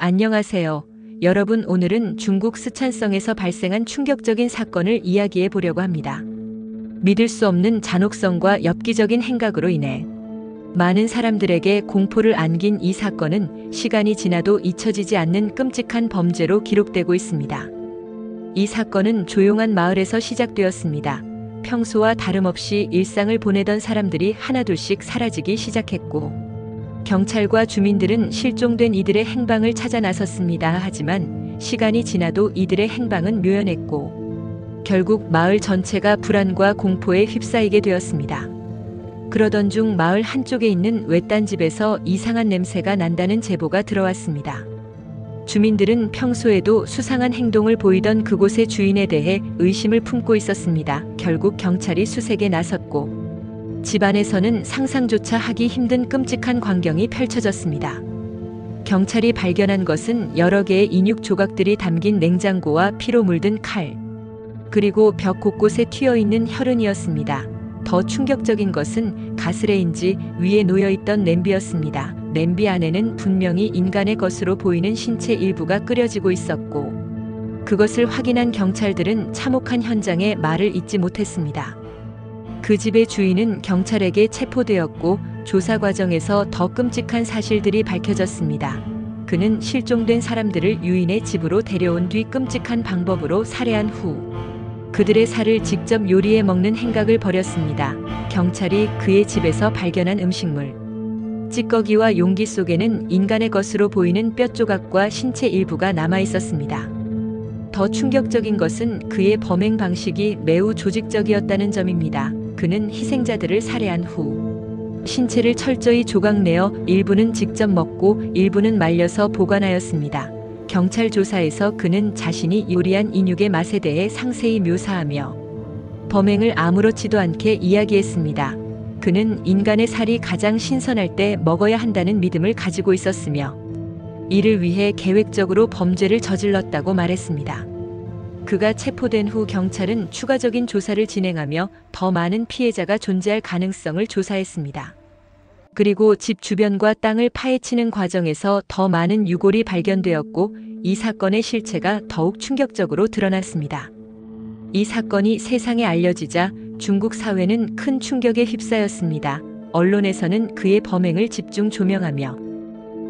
안녕하세요. 여러분, 오늘은 중국 스촨성에서 발생한 충격적인 사건을 이야기해 보려고 합니다. 믿을 수 없는 잔혹성과 엽기적인 행각으로 인해 많은 사람들에게 공포를 안긴 이 사건은 시간이 지나도 잊혀지지 않는 끔찍한 범죄로 기록되고 있습니다. 이 사건은 조용한 마을에서 시작되었습니다. 평소와 다름없이 일상을 보내던 사람들이 하나둘씩 사라지기 시작했고, 경찰과 주민들은 실종된 이들의 행방을 찾아 나섰습니다. 하지만 시간이 지나도 이들의 행방은 묘연했고, 결국 마을 전체가 불안과 공포에 휩싸이게 되었습니다. 그러던 중 마을 한쪽에 있는 외딴 집에서 이상한 냄새가 난다는 제보가 들어왔습니다. 주민들은 평소에도 수상한 행동을 보이던 그곳의 주인에 대해 의심을 품고 있었습니다. 결국 경찰이 수색에 나섰고, 집안에서는 상상조차 하기 힘든 끔찍한 광경이 펼쳐졌습니다. 경찰이 발견한 것은 여러 개의 인육 조각들이 담긴 냉장고와 피로 물든 칼, 그리고 벽 곳곳에 튀어있는 혈흔이었습니다. 더 충격적인 것은 가스레인지 위에 놓여있던 냄비였습니다. 냄비 안에는 분명히 인간의 것으로 보이는 신체 일부가 끓여지고 있었고, 그것을 확인한 경찰들은 참혹한 현장에 말을 잇지 못했습니다. 그 집의 주인은 경찰에게 체포되었고, 조사 과정에서 더 끔찍한 사실들이 밝혀졌습니다. 그는 실종된 사람들을 유인의 집으로 데려온 뒤 끔찍한 방법으로 살해한 후 그들의 살을 직접 요리해 먹는 행각을 벌였습니다. 경찰이 그의 집에서 발견한 음식물, 찌꺼기와 용기 속에는 인간의 것으로 보이는 뼈 조각과 신체 일부가 남아 있었습니다. 더 충격적인 것은 그의 범행 방식이 매우 조직적이었다는 점입니다. 그는 희생자들을 살해한 후 신체를 철저히 조각내어 일부는 직접 먹고 일부는 말려서 보관하였습니다. 경찰 조사에서 그는 자신이 요리한 인육의 맛에 대해 상세히 묘사하며 범행을 아무렇지도 않게 이야기했습니다. 그는 인간의 살이 가장 신선할 때 먹어야 한다는 믿음을 가지고 있었으며, 이를 위해 계획적으로 범죄를 저질렀다고 말했습니다. 그가 체포된 후 경찰은 추가적인 조사를 진행하며 더 많은 피해자가 존재할 가능성을 조사했습니다. 그리고 집 주변과 땅을 파헤치는 과정에서 더 많은 유골이 발견되었고, 이 사건의 실체가 더욱 충격적으로 드러났습니다. 이 사건이 세상에 알려지자 중국 사회는 큰 충격에 휩싸였습니다. 언론에서는 그의 범행을 집중 조명하며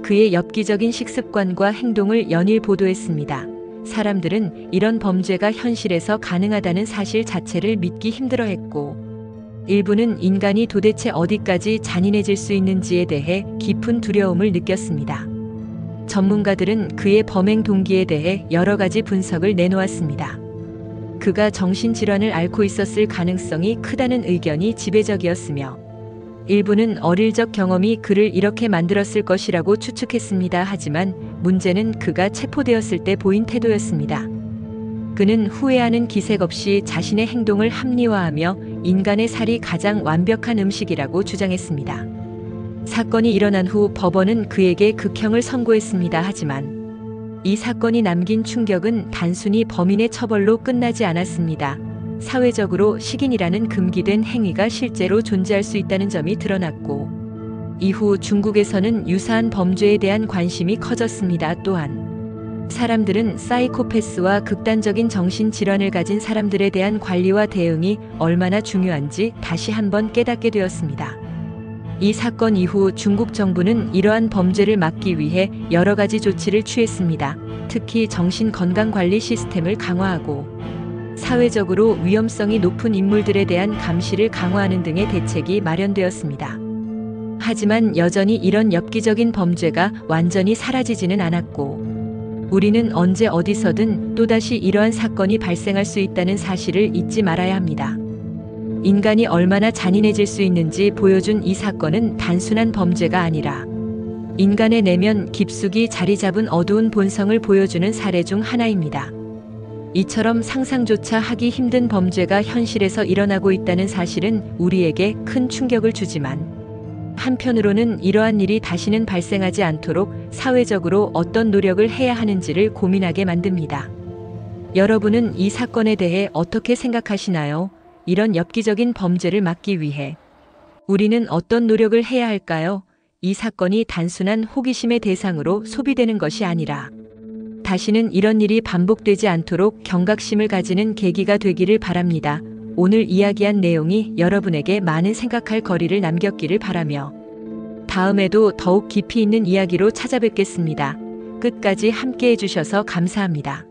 그의 엽기적인 식습관과 행동을 연일 보도했습니다. 사람들은 이런 범죄가 현실에서 가능하다는 사실 자체를 믿기 힘들어했고, 일부는 인간이 도대체 어디까지 잔인해질 수 있는지에 대해 깊은 두려움을 느꼈습니다. 전문가들은 그의 범행 동기에 대해 여러 가지 분석을 내놓았습니다. 그가 정신질환을 앓고 있었을 가능성이 크다는 의견이 지배적이었으며, 일부는 어릴 적 경험이 그를 이렇게 만들었을 것이라고 추측했습니다. 하지만 문제는 그가 체포되었을 때 보인 태도였습니다. 그는 후회하는 기색 없이 자신의 행동을 합리화하며 인간의 살이 가장 완벽한 음식이라고 주장했습니다. 사건이 일어난 후 법원은 그에게 극형을 선고했습니다. 하지만 이 사건이 남긴 충격은 단순히 범인의 처벌로 끝나지 않았습니다. 사회적으로 식인이라는 금기된 행위가 실제로 존재할 수 있다는 점이 드러났고, 이후 중국에서는 유사한 범죄에 대한 관심이 커졌습니다. 또한 사람들은 사이코패스와 극단적인 정신질환을 가진 사람들에 대한 관리와 대응이 얼마나 중요한지 다시 한번 깨닫게 되었습니다. 이 사건 이후 중국 정부는 이러한 범죄를 막기 위해 여러 가지 조치를 취했습니다. 특히 정신건강관리 시스템을 강화하고 사회적으로 위험성이 높은 인물들에 대한 감시를 강화하는 등의 대책이 마련되었습니다. 하지만 여전히 이런 엽기적인 범죄가 완전히 사라지지는 않았고, 우리는 언제 어디서든 또다시 이러한 사건이 발생할 수 있다는 사실을 잊지 말아야 합니다. 인간이 얼마나 잔인해질 수 있는지 보여준 이 사건은 단순한 범죄가 아니라 인간의 내면 깊숙이 자리 잡은 어두운 본성을 보여주는 사례 중 하나입니다. 이처럼 상상조차 하기 힘든 범죄가 현실에서 일어나고 있다는 사실은 우리에게 큰 충격을 주지만, 한편으로는 이러한 일이 다시는 발생하지 않도록 사회적으로 어떤 노력을 해야 하는지를 고민하게 만듭니다. 여러분은 이 사건에 대해 어떻게 생각하시나요? 이런 엽기적인 범죄를 막기 위해 우리는 어떤 노력을 해야 할까요? 이 사건이 단순한 호기심의 대상으로 소비되는 것이 아니라 다시는 이런 일이 반복되지 않도록 경각심을 가지는 계기가 되기를 바랍니다. 오늘 이야기한 내용이 여러분에게 많은 생각할 거리를 남겼기를 바라며 다음에도 더욱 깊이 있는 이야기로 찾아뵙겠습니다. 끝까지 함께 해주셔서 감사합니다.